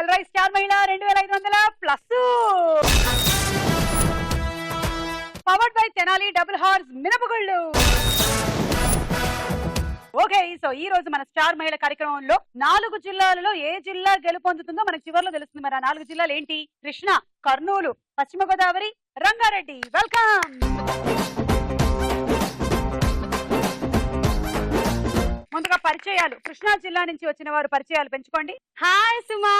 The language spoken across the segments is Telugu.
బెల్ రైస్ స్టార్ మహిళ 2500 plus powered by Tenali double horse మినపగుళ్ళు. ఓకే, సో ఈ రోజు మన స్టార్ మహిళ కార్యక్రమంలో 4 జిల్లాలలో ఏ జిల్లా గెలుపొందుతుందో మనకు చివరిలో తెలుస్తుంది. మరి ఆ 4 జిల్లాలు ఏంటి? కృష్ణా, కర్నూలు, పశ్చిమ గోదావరి, రంగారెడ్డి. వెల్కమ్. ముందుగా పరిచయాలు. కృష్ణా జిల్లా నుంచి వచ్చిన వారు పరిచయాలు పెంచుకోండి. హాయ్ సుమా.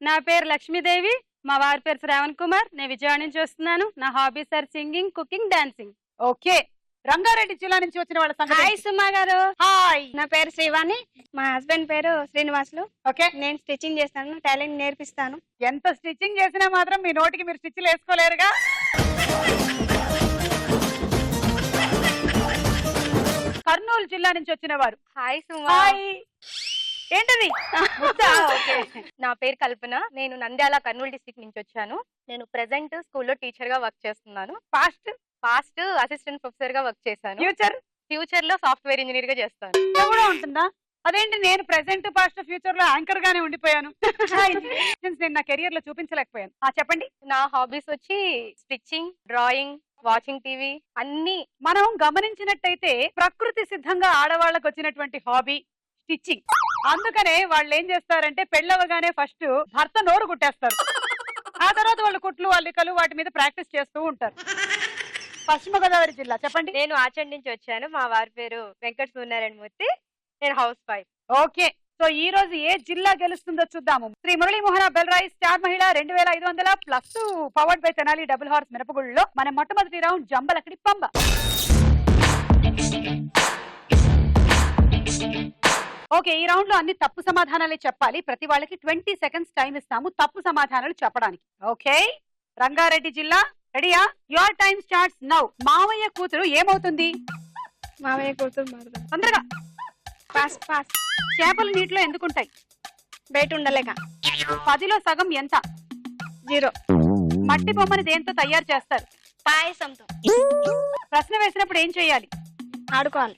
నా పేరు లక్ష్మీదేవి, మా వారి పేరు శ్రావణ్ కుమార్. నేను విజయవాడ నుంచి వస్తున్నాను. నా hobbies are singing, cooking, dancing. Okay, Rangareddy జిల్లా నుంచి వచ్చిన వాళ్ళ సంగతి. హాయ్ సుమా గారు. హాయ్, నా పేరు శ్రీవాణి, మా హస్బెండ్ పేరు శ్రీనివాసులు. ఓకే, నేను స్టిచ్చింగ్ చేస్తాను, టాలెంట్ నేర్పిస్తాను. ఎంత స్టిచ్చింగ్ చేసినా మాత్రం మీ నోటికి మీరు స్టిచ్లు వేసుకోలేరుగా. కర్నూలు జిల్లా నుంచి వచ్చిన వారు. హాయ్ సుమా. హాయ్, ఏంటది? నా పేరు కల్పన, నేను నంద్యాల కర్నూలు డిస్ట్రిక్ట్ నుంచి వచ్చాను. నేను ప్రెసెంట్ స్కూల్లో టీచర్ గా వర్క్ చేస్తున్నాను. పాస్ట్ అసిస్టెంట్ ప్రొఫెసర్ గా వర్క్ చేశాను. ఫ్యూచర్ లో సాఫ్ట్వేర్ ఇంజనీర్ గా చేస్తాను. కూడా ఉంటుందా? అదేంటి, నేను ప్రెసెంట్ పాస్ట్ ఫ్యూచర్ లో యాంకర్ గానే ఉండిపోయాను. నేను నా కెరియర్ లో చూపించలేకపోయాను. చెప్పండి. నా హాబీస్ వచ్చి స్టిచ్చింగ్, డ్రాయింగ్, వాచింగ్ టీవీ అన్ని. మనం గమనించినట్టయితే ప్రకృతి సిద్ధంగా ఆడవాళ్ళకు వచ్చినటువంటి హాబీ స్టిచ్చింగ్. అందుకనే వాళ్ళు ఏం చేస్తారంటే పెళ్ళవగానే ఫస్ట్ భర్త నోరు కుట్టేస్తారు. ఆ తర్వాత వాళ్ళు కుట్లు, అల్లికలు వాటి మీద ప్రాక్టీస్ చేస్తూ ఉంటారు. పశ్చిమ గోదావరి జిల్లా చెప్పండి. నేను ఆచండ్ నుంచి వచ్చాను. మా వారి పేరు వెంకట సూర్యనారాయణ మూర్తి. నేను హౌస్ వైఫ్. ఓకే, సో ఈ రోజు ఏ జిల్లా గెలుస్తుందో చూద్దాము. Shri Muralimohana bell rice star మహిళ 2500 plus powered by Tenali double horse మినపగుళ్ళలో మన మొట్టమొదటి రౌండ్ జంబలకడి పంబ. ఓకే, ఈ రౌండ్ లో అన్ని తప్పు సమాధానాలే చెప్పాలి. ప్రతి వాళ్ళకి 20 సెకండ్స్ టైం ఇస్తాము తప్పు సమాధానాలు చెప్పడానికి. ఓకే, రంగారెడ్డి జిల్లా రెడీయా? Your time starts now. మావయ్య కూతురు ఏమవుతుంది? మామయ్య కూతురు. తొందరగా. Pass pass. చేపలు నీటిలో ఎందుకుంటాయి? బయట ఉండలేక. 10లో సగం ఎంత? 0. మట్టి బొమ్మని దేంతో తయారు చేస్తారు? పాయసంతో. ప్రశ్న వేసినప్పుడు ఏం చేయాలి? ఆడుకోవాలి.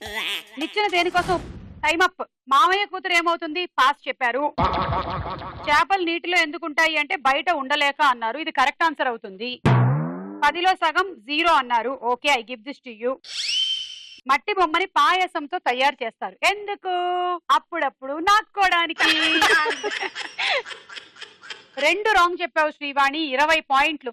నిచ్చిన దేనికోసం? Time up. మామయ్య కూతురు ఏమవుతుంది? పాస్ చెప్పారు. చేపలు నీటిలో ఎందుకుంటాయి అంటే బయట ఉండలేక అన్నారు. ఇది కరెక్ట్ ఆన్సర్ అవుతుంది. 10లో సగం 0 అన్నారు. Okay, I give this to you. మట్టి బొమ్మని పాయసంతో తయారు చేస్తారు. ఎందుకు? అప్పుడప్పుడు నాక్కోడానికి. 2 రాంగ్ చెప్పావు శ్రీవాణి. 20 పాయింట్లు.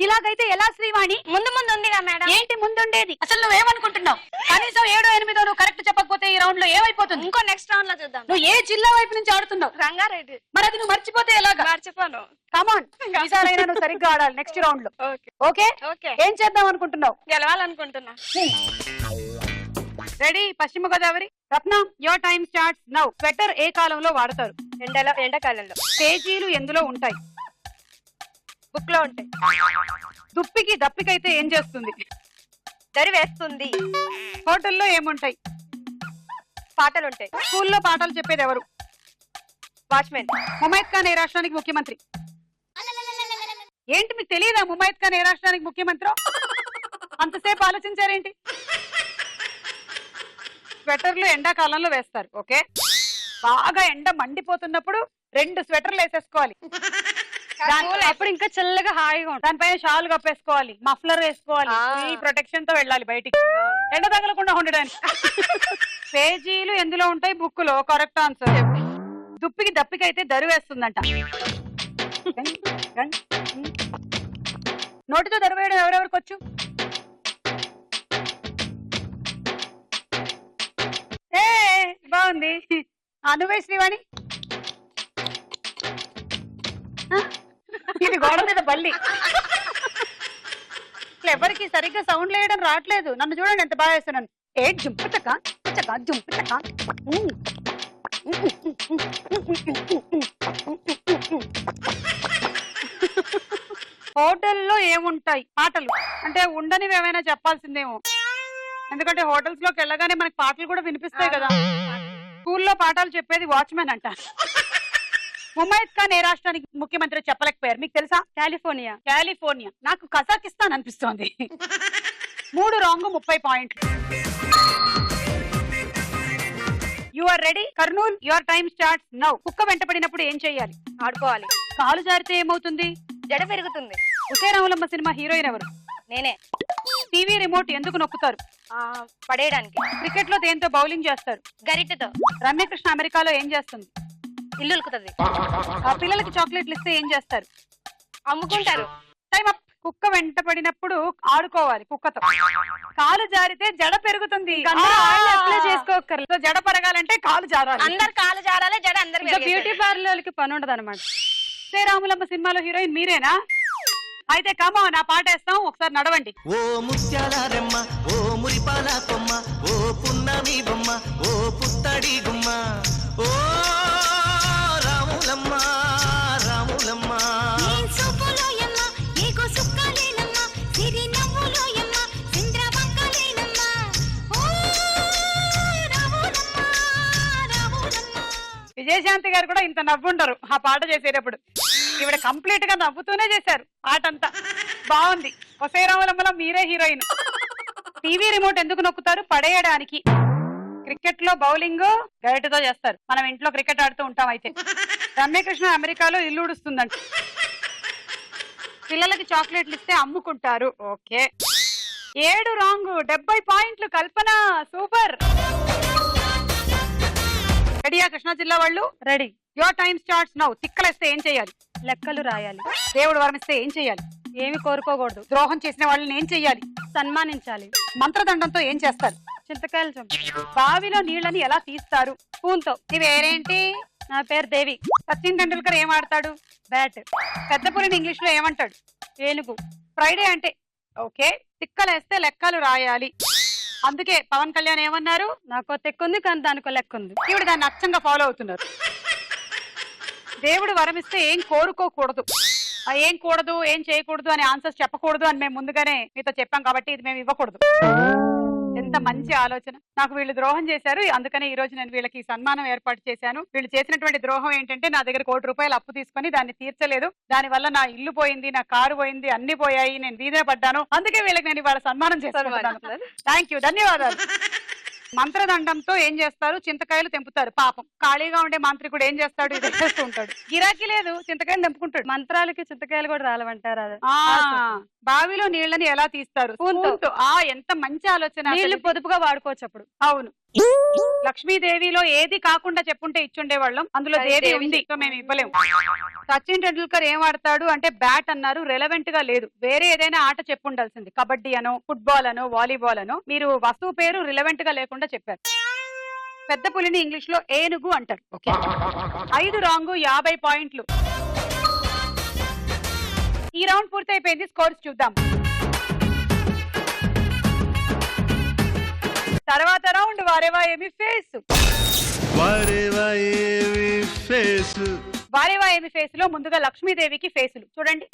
ఇలాగైతే ఎలా శ్రీవాణి? ముందు ఉందిగా మేడం. ఏంటి ముందుండేది? అసలు నువ్వేమనుకుంటున్నావు? కనీసం 7, 8 నువ్వు కరెక్ట్ చెప్పకపోతే ఈ రౌండ్ లో ఏమైపోతుంది? ఇంకో నెక్స్ట్ రౌండ్ లో చూద్దాం. నువ్వు ఏ జిల్లా వైపు నుంచి ఆడుతున్నావు? రంగారెడ్డి. మరి అది నువ్వు మర్చిపోతే ఎలాగా? మర్చిపోను. కమాన్, ఈసారైనా నువ్వు సరిగ్గా ఆడాలి నెక్స్ట్ రౌండ్ లో. ఓకే, ఏం చేద్దాం అనుకుంటున్నావు? గెలవాలనుకుంటున్నా. Ready? Paschima Godavari. Ratna, your time starts now. Sweater ఏ కాలంలో వాడతారు? ఎండాకాలంలో. పేజీలు ఎందులో ఉంటాయి? బుక్ లో ఉంటాయి. దుప్పికి దప్పికైతే ఏం చేస్తుంది? దరి వేస్తుంది. హోటల్లో ఏముంటాయి? పాటలు ఉంటాయి. స్కూల్లో పాఠాలు చెప్పేది ఎవరు? వాచ్మెన్. ముమైత్ ఖాన్ ఏ రాష్ట్రానికి ముఖ్యమంత్రి? ఏంటి మీకు తెలియదా ముమైత్ ఖాన్ ఏ రాష్ట్రానికి ముఖ్యమంత్రి? అంతసేపు ఆలోచించారేంటి? స్వెటర్లు ఎండాకాలంలో వేస్తారు. ఓకే, బాగా ఎండ మండిపోతున్నప్పుడు 2 స్వెటర్లు వేసేసుకోవాలి. అప్పుడు ఇంకా చల్లగా హాయిగా ఉంటుంది. దానిపైన షాల్ కప్పేసుకోవాలి, మఫ్లర్ వేసుకోవాలి. ఈ ప్రొటెక్షన్ తో వెళ్ళాలి బయటికి, ఎండ తగలకుండా ఉండడానికి. పేజీలు ఎందులో ఉంటాయి? బుక్ లో. Correct answer. దుప్పికి దప్పికైతే దరి వేస్తుందంట. నోటితో దరి వేయడం ఎవరెవరికి వచ్చు? బాగుంది. నువ్వే శ్రీవాణి. ఇది గోడ మీద బల్లి. ఎవరికి సరిగ్గా సౌండ్ వేయడం రావట్లేదు. నన్ను చూడండి ఎంత బాగా వేస్తున్నాను. ఏ జుంపుతక జుంపుతక. హోటల్లో ఏముంటాయి? పాటలు. అంటే ఉండనివి ఏమైనా చెప్పాల్సిందేమో, ఎందుకంటే హోటల్స్ లోకి వెళ్ళగానే మనకి పాటలు కూడా వినిపిస్తాయి కదా. స్కూల్లో పాఠాలు చెప్పేది వాచ్మెన్ అంట. ముమైత్ ఖాన్ ఏ రాష్ట్రానికి ముఖ్యమంత్రి చెప్పలేకపోయారు? మీకు తెలుసా? కాలిఫోర్నియా. కాలిఫోర్నియా. నాకు కజాకిస్తాన్ అనిపిస్తోంది. 3 రాంగ్ 30 పాయింట్లు. You are ready Kurnool? Your time starts now. కుక్క వెంటపడినప్పుడు ఏం చెయ్యాలి? ఆడుకోవాలి. కాలు జారితే ఏమవుతుంది? జడ పెరుగుతుంది. ఉసేరాములమ్మ సినిమా హీరోయిన్ ఎవరు? నేనే. టీవీ రిమోట్ ఎందుకు నొక్కుతారు? పడేయడానికి. క్రికెట్ లో దేంతో బౌలింగ్ చేస్తారు? గరిటెతో. రమ్యకృష్ణ అమెరికాలో ఏం చేస్తుంది? ఇల్లు ఉలుకుతుంది. ఆ పిల్లలకి చాక్లెట్లు ఇస్తే ఏం చేస్తారు? అమ్ముకుంటారు. Time up. కుక్క వెంట పడినప్పుడు ఆడుకోవాలి కుక్కతో. కాలు జారితే జడ పెరుగుతుంది. చేసుకోకర్లేదు. జడ పెరగాలంటే కాలు జారాలి. అందరు కాలు జారాలి, జడ అందరు. బ్యూటీ పార్లర్ కి పని ఉండదు అనమాట. శ్రీరాములమ్మ సినిమాలో హీరోయిన్ మీరేనా? అయితే కమా నా పాట వేస్తాం, ఒకసారి నడవండి. ఓ ముత్యాల రెమ్మ, ఓ మురిపాల కొమ్మ, ఓ పున్నమి బొమ్మ, ఓ పుత్తడి గుమ్మ, ఓ రాములమ్మ రాములమ్మ. విజయశాంతి గారు కూడా ఇంత నవ్వుండరు ఆ పాట చేసేటప్పుడు. ఈవిడ కంప్లీట్ గా నవ్వుతూనే చేశారు పాట అంతా. బాగుంది. శ్రీరాములమ్మలో మీరే హీరోయిన్. టీవీ రిమోట్ ఎందుకు నొక్కుతారు? పడేయడానికి. క్రికెట్ లో బౌలింగ్ గరిటతో చేస్తారు. మనం ఇంట్లో క్రికెట్ ఆడుతూ ఉంటాం. అయితే రమ్యకృష్ణ అమెరికాలో ఇల్లు ఉడుస్తుందంట. పిల్లలకి చాక్లెట్లు ఇస్తే అమ్ముకుంటారు. ఓకే. 7 రాంగ్. 70 పాయింట్లు. కల్పన సూపర్. రెడీయా కృష్ణా జిల్లా వాళ్ళు? Ready. Your time starts now. తిక్కలేస్తే ఏం చేయాలి? లెక్కలు రాయాలి. దేవుడు వరమిస్తే ఏం చేయాలి? ఏమి కోరుకోకూడదు. ద్రోహం చేసిన వాళ్ళని ఏం చెయ్యాలి? సన్మానించాలి. మంత్రదండంతో ఏం చేస్తారు? చింతకాయలు చంపు. బావిలో నీళ్ళని ఎలా తీస్తారు? స్పూన్తో. నీ పేరేంటి? నా పేరు దేవి. సచిన్ టెండూల్కర్ ఏం ఆడతాడు? బ్యాట్. పెద్ద పులిని ఇంగ్లీష్ లో ఏమంటాడు? ఏనుగు. ఫ్రైడే అంటే? ఓకే. తిక్కలేస్తే లెక్కలు రాయాలి. అందుకే పవన్ కళ్యాణ్ ఏమన్నారు? నాకు తెక్కుంది కానీ దానికో లెక్క ఉంది. ఈవిడ దాన్ని అచ్చంగా ఫాలో అవుతున్నారు. దేవుడు వరమిస్తే ఏం కోరుకోకూడదు. ఏం కూడదు, ఏం చేయకూడదు అని ఆన్సర్స్ చెప్పకూడదు అని మేము ముందుగానే మీతో చెప్పాం కాబట్టి ఇది మేము ఇవ్వకూడదు. ఎంత మంచి ఆలోచన. నాకు వీళ్ళు ద్రోహం చేశారు, అందుకనే ఈ రోజు నేను వీళ్ళకి సన్మానం ఏర్పాటు చేశాను. వీళ్ళు చేసినటువంటి ద్రోహం ఏంటంటే నా దగ్గర ₹1,00,00,000 అప్పు తీసుకొని దాన్ని తీర్చలేదు. దాని వల్ల నా ఇల్లు పోయింది, నా కారు పోయింది, అన్ని పోయాయి, నేను వీధిన పడ్డాను. అందుకే వీళ్ళకి నేను ఇవాళ సన్మానం చేస్తాను. థ్యాంక్ యూ, ధన్యవాదాలు. మంత్రదండంతో ఏం చేస్తారు? చింతకాయలు తెంపుతారు. పాపం ఖాళీగా ఉండే మాంత్రికుడు ఏం చేస్తాడు? ఇది చేస్తూ ఉంటాడు. గిరాకీ లేదు, చింతకాయలు తెంపుకుంటాడు. మంత్రాలకి చింతకాయలు కూడా రాలవంటారు. బావిలో నీళ్ళని ఎలా తీస్తారు? ఎంత మంచి ఆలోచన. నీళ్లు పొదుపుగా వాడుకోవచ్చు అప్పుడు. అవును. లక్ష్మీదేవిలో ఏది కాకుండా చెప్పుంటే ఇచ్చుండే వాళ్ళం. అందులో దేవి ఉంది, మేము ఇవ్వలేము. సచిన్ టెండూల్కర్ ఏం ఆడతాడు అంటే బ్యాట్ అన్నారు, రెలవెంట్ గా లేదు. వేరే ఏదైనా ఆట చెప్పుండాల్సింది. కబడ్డీ అనో, ఫుట్బాల్ అనో, వాలీబాల్ అనో. మీరు వస్తువు పేరు రిలవెంట్ గా లేకుండా చెప్పారు. పెద్ద పులిని ఇంగ్లీష్ లో ఏనుగు అంటారు. ఓకే. 5 రాంగ్. 50 పాయింట్లు. ఈ రౌండ్ పూర్తయిపోయింది. స్కోర్స్ చూద్దాం. తర్వాత రౌండ్ వారేవా ఏమి ఫేస్. వారేవా ఏమి ఫేస్ లో ముందుగా లక్ష్మీదేవికి ఫేసులు చూడండి.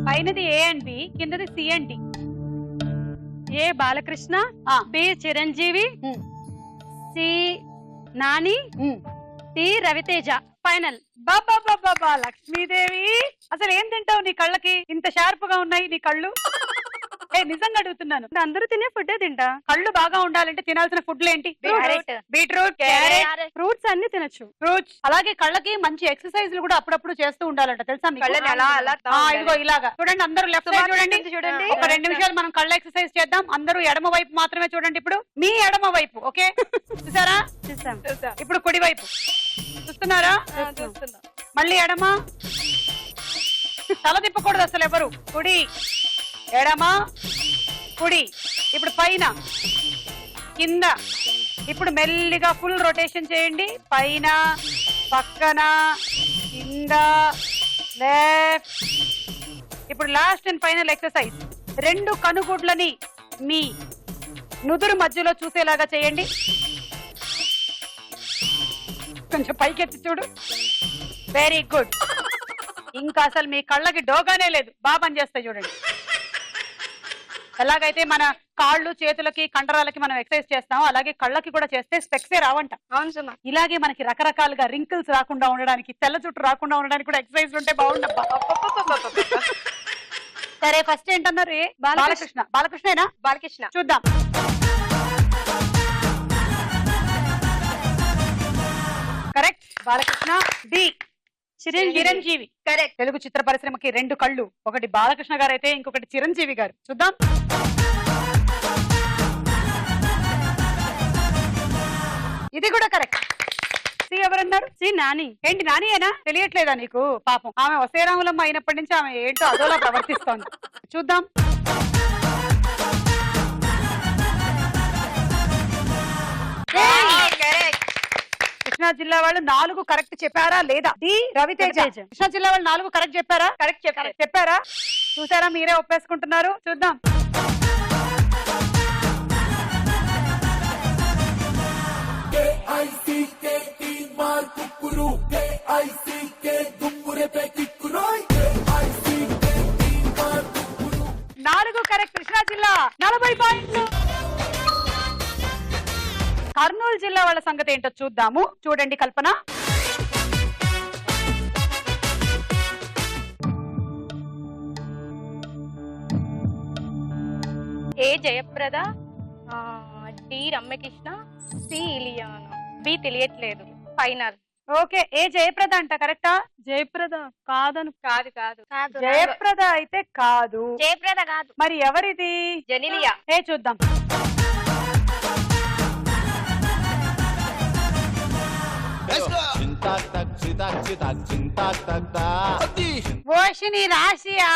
పైనది ఏ అండ్ బి, కిందది C and D. A Balakrishna, B Chiranjeevi, C Nani, D Raviteja. Final. బాబా లక్ష్మీదేవి, అసలు ఏం తింటావు? నీ కళ్ళకి ఇంత షార్ప్ గా ఉన్నాయి నీ కళ్ళు. నిజంగా అడుగుతున్నాను. అందరూ తినే ఫుడ్ తింటా. కళ్ళు బాగా ఉండాలంటే తినాల్సిన ఫుడ్లు ఏంటి? బీట్రూట్, క్యారెట్, ఫ్రూట్స్ అన్ని తినొచ్చు. ఫ్రూట్స్. అలాగే కళ్ళకి మంచి ఎక్సర్సైజ్లు కూడా అప్పుడప్పుడు చేస్తూ ఉండాలంట, తెలుసా? ఇదిగో ఇలాగా చూడండి. అందరూ లెఫ్ట్ సైడ్ చూడండి. ఒక 2 నిమిషాలు మనం కళ్ళ ఎక్సర్సైజ్ చేద్దాం. అందరూ ఎడమ వైపు మాత్రమే చూడండి. ఇప్పుడు మీ ఎడమ వైపు. ఓకే, చూసారా? ఇప్పుడు కుడి వైపు చూస్తున్నారా? మళ్ళీ ఎడమ. తల తిప్పకూడదు అసలు ఎవరు. కుడి, ఎడమ, కుడి. ఇప్పుడు పైన, కింద. ఇప్పుడు మెల్లిగా ఫుల్ రొటేషన్ చేయండి. పైన, పక్కన, కింద, లెఫ్ట్. ఇప్పుడు లాస్ట్ అండ్ ఫైనల్ ఎక్సర్సైజ్. 2 కనుగుడ్లని మీ నుదురు మధ్యలో చూసేలాగా చేయండి. కొంచెం పైకెత్తి చూడు. Very good. ఇంకా అసలు మీ కళ్ళకి డోగానే లేదు. బాగా పనిచేస్తాయి చూడండి. ఎలాగైతే మన కాళ్ళు, చేతులకి, కండరాలకి మనం ఎక్సర్సైజ్ చేస్తాం, అలాగే కళ్ళకి కూడా చేస్తే స్పెక్సే రావంట. ఇలాగే మనకి రకరకాలుగా రింకిల్స్ రాకుండా ఉండడానికి, తెల్ల చుట్టూ రాకుండా ఉండడానికి కూడా ఎక్సర్సైజ్ ఉంటే బాగుండబ్బా. సరే ఫస్ట్ ఏంటన్నారు? ఏ బాలకృష్ణ. బాలకృష్ణేనా? బాలకృష్ణ. చూద్దాం. Correct. Balakrishna. D Chiranjeevi. Correct. Telugu చిత్ర పరిశ్రమకి 2 కళ్ళు, ఒకటి బాలకృష్ణ గారు అయితే ఇంకొకటి చిరంజీవి గారు. చూద్దాం. ఇది కూడా కరెక్ట్. సి ఎవరన్నారు? సి నాని. ఏంటి నానియేనా? తెలియట్లేదా నీకు? పాపం ఆమె వసేరాములమ్మ అయినప్పటి నుంచి ఆమె ఏంటో అదోలా ప్రవర్తిస్తోంది. చూద్దాం. కృష్ణా జిల్లా వాళ్ళు 4 కరెక్ట్ చెప్పారా లేదా? డి రవితేజ. కృష్ణా జిల్లా వాళ్ళు 4 కరెక్ట్ చెప్పారా? కరెక్ట్ చెప్పారా? చూసారా? మీరే ఒప్పేసుకుంటున్నారు. చూద్దాం. నాలుగు కరెక్ట్. కృష్ణా జిల్లా 40 పాయింట్లు. కర్నూలు జిల్లా వాళ్ళ సంగతి ఏంటో చూద్దాము. చూడండి Kalpana. A Jayaprada, D Ramyakrishna, C Ileana, B తెలియట్లేదు. ఫైనల్. ఓకే. ఏ జయప్రద అంట. కరెక్టా? జయప్రద కాదను. కాదు కాదు కాదు. జయప్రద అయితే కాదు. జయప్రద కాదు. మరి ఎవరిది? జెనిలియా. ఏ చూద్దాం. ఓషిని రాశియా?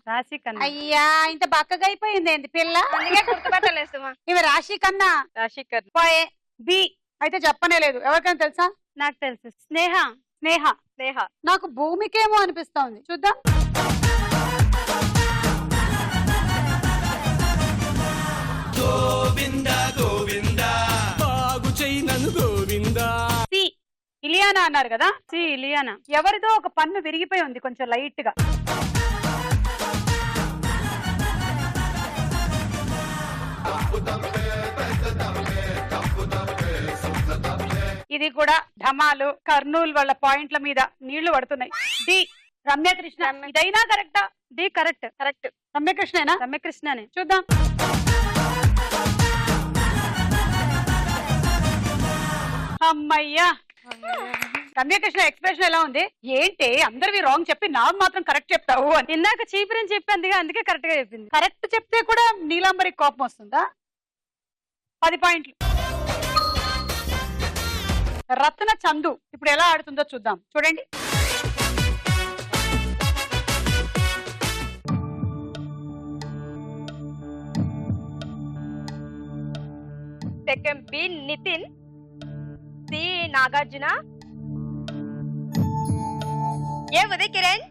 రాశి కన్నా. అయ్యా ఇంత బక్కగా అయిపోయింది ఏంది పిల్ల? అందుకే గుర్తుపట్టలేదు. ఇవి రాశి కన్నా. రాశికర్. పోయే. బి అయితే చెప్పనే లేదు. ఎవరికైనా తెలుసా? నాకు తెలుసు. స్నేహ. స్నేహ. స్నేహ. నాకు భూమికేమో అనిపిస్తోంది. చూద్దాం. సి ఇలియానా అన్నారు కదా? సి ఇలియానా. ఎవరిదో ఒక పన్ను విరిగిపోయి ఉంది కొంచెం లైట్ గా. ఇది కూడా ఢమాలు. కర్నూలు వాళ్ళ పాయింట్ల మీద నీళ్లు పడుతున్నాయి. డి రమ్యకృష్ణ. ఇదైనా కరెక్టా? D correct. కరెక్ట్. రమ్యకృష్ణేనా? రమ్యకృష్ణనే. చూద్దాం. అమ్మయ్యా. రమ్యకృష్ణ ఎక్స్ప్రెషన్ ఎలా ఉంది? ఏంటి అందరివి రాంగ్ చెప్పి నాకు మాత్రం కరెక్ట్ చెప్తావు అని. ఇందాక చీపురని చెప్పింది, అందుకే కరెక్ట్ గా చెప్పింది. కరెక్ట్ చెప్తే కూడా నీలాంబరి కోపం వస్తుందా? 10 పాయింట్లు. రత్న చందు ఇప్పుడు ఎలా ఆడుతుందో చూద్దాం. చూడండి. Second B Nithin, C Nagarjuna, A Uday Kiran.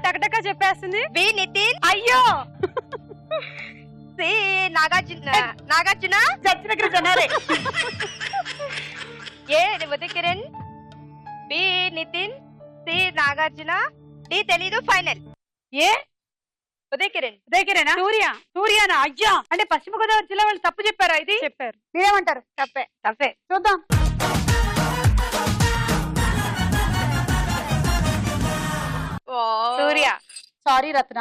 టకటక చెప్పేస్తుంది. బి నితిన్. అయ్యో సి నాగార్జున చచ్చిన జనాలే. A Uday Kiran, B Nithin, C Nagarjuna, D తెలీదు. ఫైనల్. ఏ ఉదయ్ కిరణ్. ఉదయకిరేనా? సూర్యానా? అయ్యా అంటే పశ్చిమ గోదావరి జిల్లా వాళ్ళు తప్పు చెప్పారా? ఇది చెప్పారు. మీరేమంటారు? తప్పే. చూద్దాం. సూర్య. సారీ రత్న.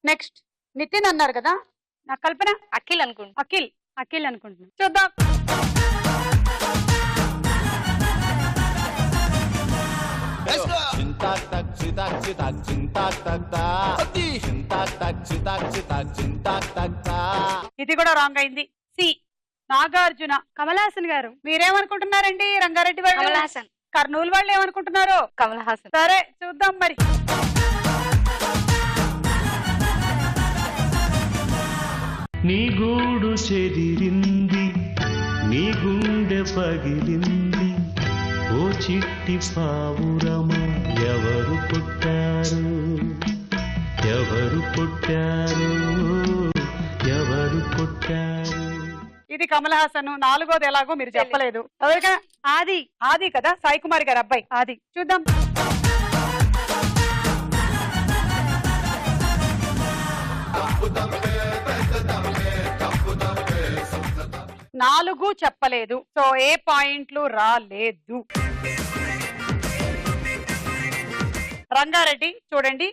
నెక్స్ట్ నితిన్ అన్నారు కదా? నా కల్పన. అఖిల్ అనుకుంటా. అఖిల్ అనుకుంటున్నాను. చూద్దాం. ఇది కూడా రాంగ్ అయింది. సి నాగార్జున. కమల్ హాసన్ గారు. మీరేమనుకుంటున్నారండి? రంగారెడ్డి వాళ్ళు. కమల్ హాసన్. కర్నూలు వాళ్ళు ఏమనుకుంటున్నారు? కమల్ హాసన్. సరే చూద్దాం మరి. నీ గూడు చెదిరింది, నీ గుండె పగిలింది, ఓ చిట్టి పావురమ ఎవరు పుట్టారు, ఎవరు పుట్టారు, ఎవరు పుట్టారు. ఇది కమల్ హాసన్. 4వది ఎలాగో మీరు చెప్పలేదు. ఎవరికైనా? ఆది కదా? సాయి కుమార్ గారు అబ్బాయి ఆది. చూద్దాం. నాలుగు చెప్పలేదు. సో ఏ పాయింట్లు రాలేదు. రంగారెడ్డి చూడండి.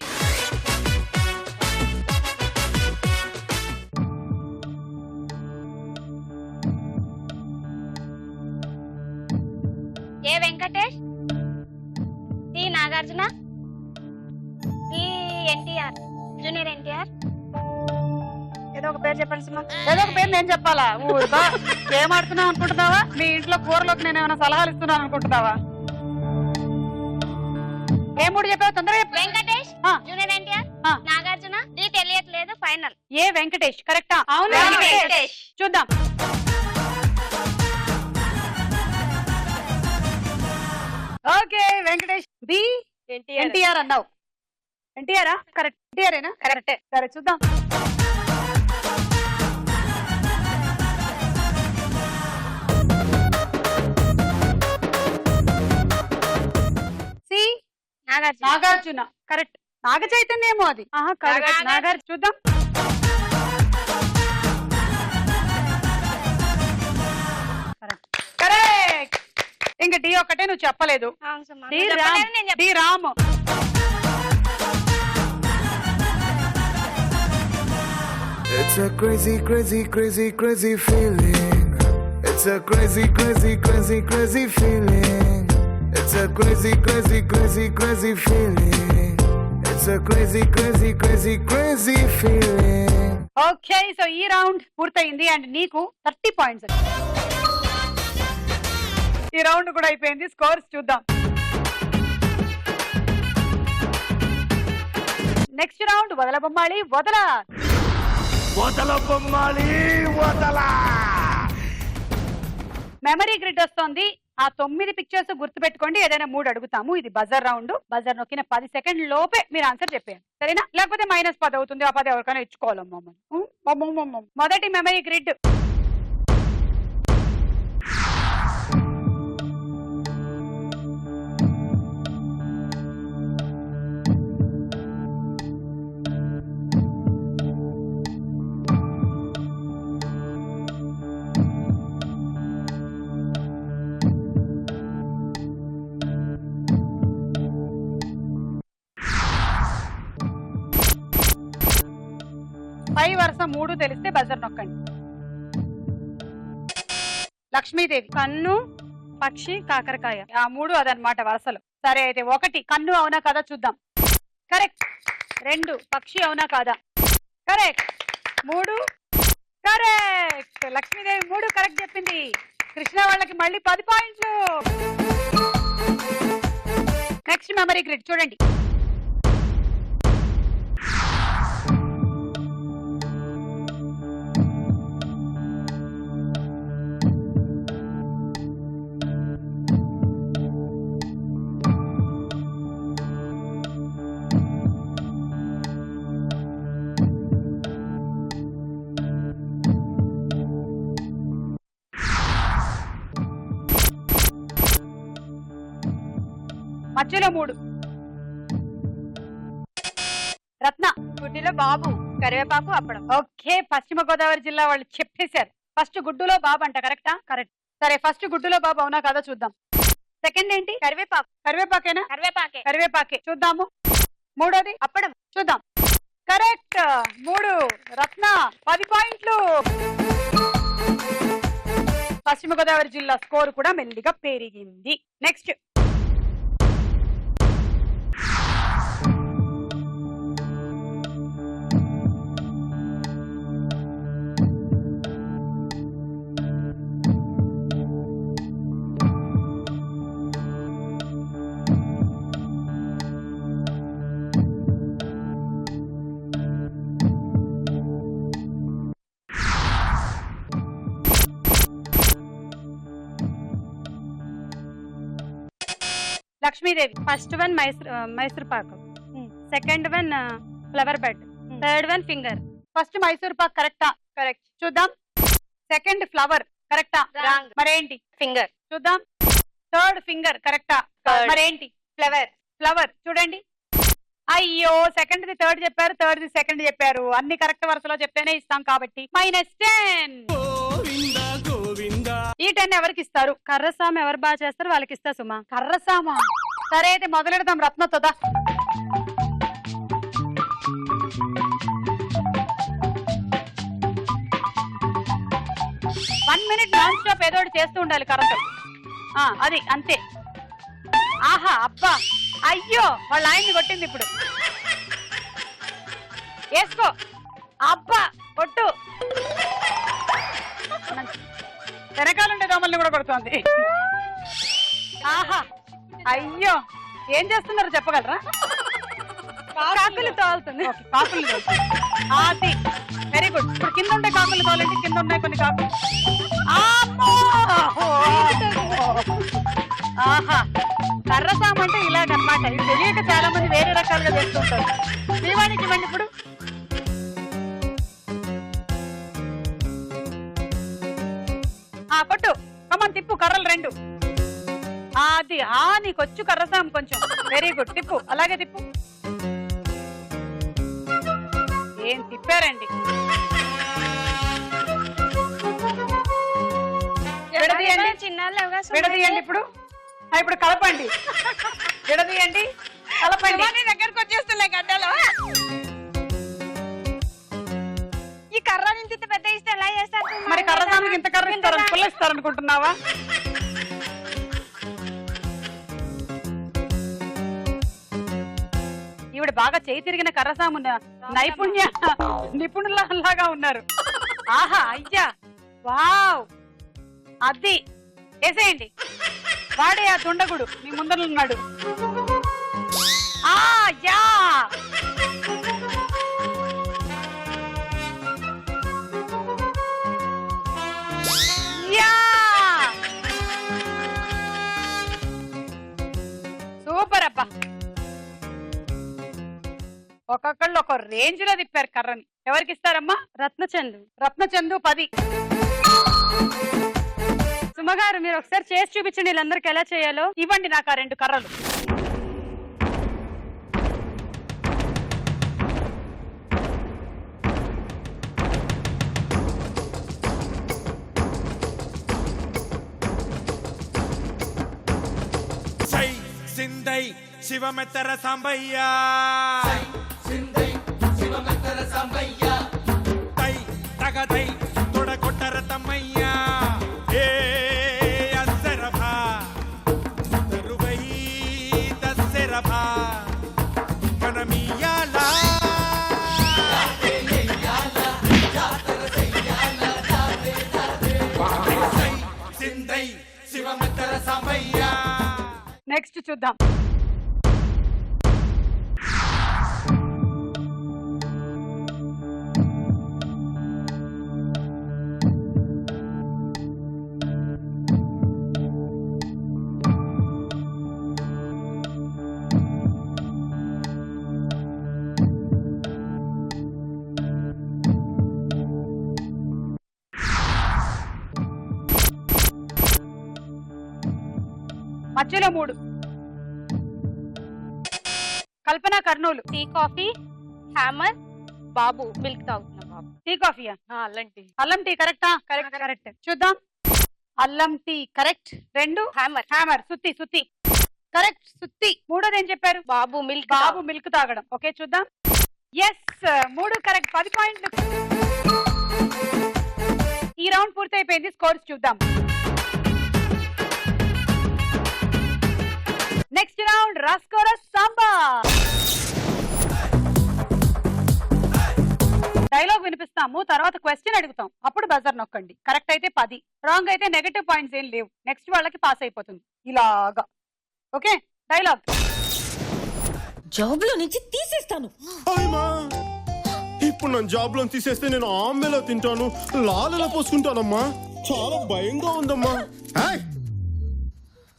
A Venkatesh, T Nagarjuna, T NTR, junior NTR. ఏదో ఒక పేరు చెప్పండి సుమా. ఏదో ఒక పేరు నేను చెప్పాలా? ఊరుకో. ఏం ఆడుతున్నావు అనుకుంటున్నావా? మీ ఇంట్లో కూరలోకి నేను ఏమైనా సలహాలు ఇస్తున్నాను అనుకుంటున్నావా? ఏ మూడు చెప్పావు? తొందరగా చెప్పు. Venkatesh, junior NTR, Nagarjuna, D తెలియట్లేదు, ఫైనల్. ఏ వెంకటేష్ కరెక్టా? అవును వెంకటేష్. చూద్దాం. ఓకే వెంకటేష్. బి ఎన్టీఆర్ అన్నావు. ఎన్టీఆరా? కరెక్ట్. ఎన్టీఆరేనా? కరెక్టే. సరే చూద్దాం. సి నాగార్జున. కరెక్ట్. నాగ చైతన్యేమో అది. నాగార్జున. చూద్దాం. కరెక్ట్. ఇంకా డి ఒక్కటే నువ్వు చెప్పలేదు. D Ram. It's a crazy, crazy, crazy, crazy feeling. It's a crazy, crazy, crazy, crazy feeling. It's a crazy, crazy, crazy, crazy feeling. It's a crazy, crazy, crazy, crazy feeling. Okay, so ఈ రౌండ్ పూర్తయింది అండ్ నీకు 30 పాయింట్స్. ఈ రౌండ్ కూడా అయిపోయింది. స్కోర్స్ చూద్దాం. నెక్స్ట్ రౌండ్ వదల బొమ్మాళి వదల. వదల బొమ్మాలి వదల. మెమరీ గ్రిడ్ వస్తోంది. ఆ 9 పిక్చర్స్ గుర్తు పెట్టుకోండి. ఏదైనా 3 అడుగుతాము. ఇది బజర్ రౌండ్. బజర్ నొక్కిన 10 సెకండ్ల లోపే మీరు ఆన్సర్ చెప్పేయండి, సరేనా? లేకపోతే -10 అవుతుంది. ఆ 10 ఎవరికైనా ఇచ్చుకోవాలమ్మా. మొదటి మెమరీ గ్రిడ్. పై వరుస 3 తెలిస్తే బజర్ నొక్కండి. లక్ష్మీదేవి. కన్ను, పక్షి, కాకరకాయ. ఆ 3 అదనమాట వరుసలు. సరే అయితే 1 కన్ను అవునా కదా చూద్దాం. కరెక్ట్. 2 పక్షి అవునా కాదా? కరెక్ట్. 3 కరెక్ట్. లక్ష్మీదేవి 3 కరెక్ట్ చెప్పింది. కృష్ణ వాళ్ళకి మళ్ళీ 10 పాయింట్లు. నెక్స్ట్ మెమరీ గ్రిడ్ చూడండి. మధ్యలో 3. రత్న. గుడ్డిలో బాబు, కరివేపాకు, అప్పడం. ఓకే, పశ్చిమ గోదావరి జిల్లా వాళ్ళు చెప్పేశారు. ఫస్ట్ గుడ్డులో బాబు అంట. కరెక్టా? కరెక్ట్. సరే, ఫస్ట్ గుడ్డులో బాబు అవునా కాదా చూద్దాం. సెకండ్ ఏంటి? కరివేపాకు. కరివేపాకేనా? కరివేపాకే. కరివేపాకే. చూద్దాము. మూడోది? అప్పడం. చూద్దాం. కరెక్ట్. 3. రత్న 10 పాయింట్లు. పశ్చిమ గోదావరి జిల్లా స్కోర్ కూడా మెల్లిగా పెరిగింది. Next Lakshmidevi. First one Mysore pak, second one flower bed, third one finger. First Mysore pak కరెక్టా? కరెక్ట్. చూద్దాం. సెకండ్ ఫ్లవర్ కరెక్టా? రాంగ్. మరేంటి? ఫింగర్. చూద్దాం. థర్డ్ ఫింగర్ కరెక్టా? మరేంటి? ఫ్లవర్. ఫ్లవర్. చూడండి. అయ్యో, సెకండ్ ది థర్డ్ చెప్పారు, థర్డ్ ది సెకండ్ చెప్పారు. అన్ని కరెక్ట్ వరుసలో చెప్తేనే ఇస్తాం కాబట్టి -10. ఈ 10 ఎవరికి ఇస్తారు? కర్రసామ ఎవరు బాగా చేస్తారు వాళ్ళకి ఇస్తా సుమా. కర్రసామా? సరే అయితే మొదలెడదాం. రత్నతోదా. వన్ మినిట్ నాన్ స్టాప్ ఏదో చేస్తూ ఉండాలి కర్రతో. అది అంతే. ఆహా అబ్బా అయ్యో వాళ్ళ ఆయన్ని కొట్టింది ఇప్పుడు. వేసుకో అబ్బా కొట్టు. వెనకాలండే దోమల్ని కూడా కొడుతోంది. ఆహా అయ్యో ఏం చేస్తున్నారు చెప్పగలరా? కాకులు తోలుతుంది. కాకులు అది వెరీ గుడ్. ఇప్పుడు కింద ఉండే కాకులు తోలండి. కింద ఉన్నాయి కొన్ని కాకులు. ఆహా కర్రసాం అంటే ఇలాగనమాట. ఇది తెలియక చాలా మంది వేరే రకాలుగా చేస్తుంటారు. దీవానికి ఇవ్వండి ఇప్పుడు. కొట్టు కమన్ తిప్పు కర్రలు రెండు. అది నీకొచ్చు కర్రసాం కొంచెం. వెరీ గుడ్ తిప్పు అలాగే తిప్పు. ఏం తిప్పారండి. విడదీయండి ఇప్పుడు. ఇప్పుడు కలపండి. విడదీయండి కలపండి. దగ్గరకు వచ్చేస్తున్నాయి గడ్డలో. ఈ కర్ర నుంచి ఇంత పెద్ద ఇస్తే ఎలా చేస్తారు? మరి కర్రసానికి ఇంత కర్ర ఇస్తారు పుల్లేస్తారు అనుకుంటున్నావా? ఈవిడ బాగా చేయి తిరిగిన కర్రసాము నిపుణులలాగా ఉన్నారు. ఆహా అయ్యా వావ్ అది వేసేయండి. వాడే ఆ దుండగుడు మీ ముందర ఉన్నాడు. యా సూపర్ అబ్బా. ఒక్కొక్కళ్ళు ఒక రేంజ్ లో తిప్పారు కర్రని. ఎవరికి ఇస్తారమ్మా? రత్నచందు 10. సుమగారు మీరు ఒకసారి చేసి చూపించండి వీళ్ళందరికి ఎలా చేయాలో. ఇవ్వండి నాకు ఆ 2 కర్రలు. సై సిందై శివమెత్తర సాంబయ్య తై తగదై తొడగొట్టర తమ్మయ్య ఏ అస్సరభా తరువై దస్సరభా మనమియాలా సై సిందై శివమెత్తర సాంబయ్య. నెక్స్ట్ చూద్దాం. మధ్యలో 3. Kalpana Kurnool. Tea coffee hammer బాబు మిల్క్ తాగుతున్నా. బాబు టీ కాఫీయా? అల్లం టీ. అల్లం టీ కరెక్టా? కరెక్ట్. చూద్దాం. అల్లం టీ కరెక్ట్. 2 హ్యామర్ సుత్తి కరెక్ట్. సుత్తి. 3 ఏం చెప్పారు? బాబు మిల్క్ తాగడం. ఓకే చూద్దాం. Yes 3 correct. 10 పాయింట్లు. ఈ రౌండ్ పూర్తయిపోయింది. స్కోర్స్ చూద్దాం. Next round రాస్కోర Samba. డైలాగ్ వినిపిస్తాము, తర్వాత క్వశ్చన్ అడుగుతాం, అప్పుడు బజర్ నొక్కండి. కరెక్ట్ అయితే 10, రాంగ్ అయితే నెగటివ్ పాయింట్స్ ఏం లేవు. నెక్స్ట్ వాళ్ళకి పాస్ అయిపోతుంది ఇలాగా. Okay dialogue. జాబ్ లో నుంచి తీసేస్తాను. ఇప్పుడు నన్ను జాబ్ లో తీసేస్తే నేను ఆమెలో తింటాను, లాలలో పోసుకుంటానమ్మా. చాలా భయంగా ఉందమ్మా.